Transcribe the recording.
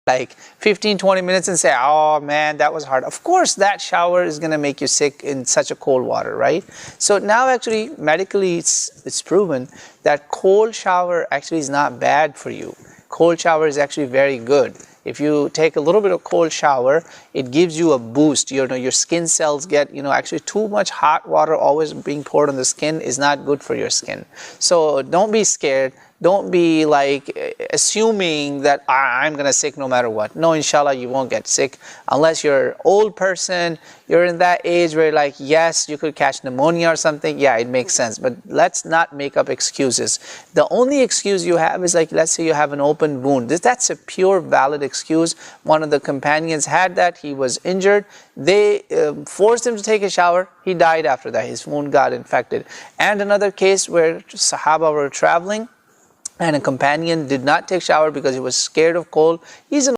like 15-20 minutes and say, oh man, that was hard. Of course that shower is going to make you sick in such a cold water, right? So now actually medically it's proven that cold shower actually is not bad for you. Cold shower is actually very good. If you take a little bit of cold shower, it gives you a boost. Your skin cells get, actually too much hot water always being poured on the skin is not good for your skin. So don't be scared. Don't be like assuming that I'm gonna sick no matter what. No, inshallah, you won't get sick unless you're an old person, you're in that age where like, yes, you could catch pneumonia or something. Yeah, it makes sense, but let's not make up excuses. The only excuse you have is like, let's say you have an open wound. That's a pure valid excuse. One of the companions had that. He was injured. They forced him to take a shower. He died after that. His wound got infected. And another case where Sahaba were traveling and a companion did not take shower because he was scared of cold. He's an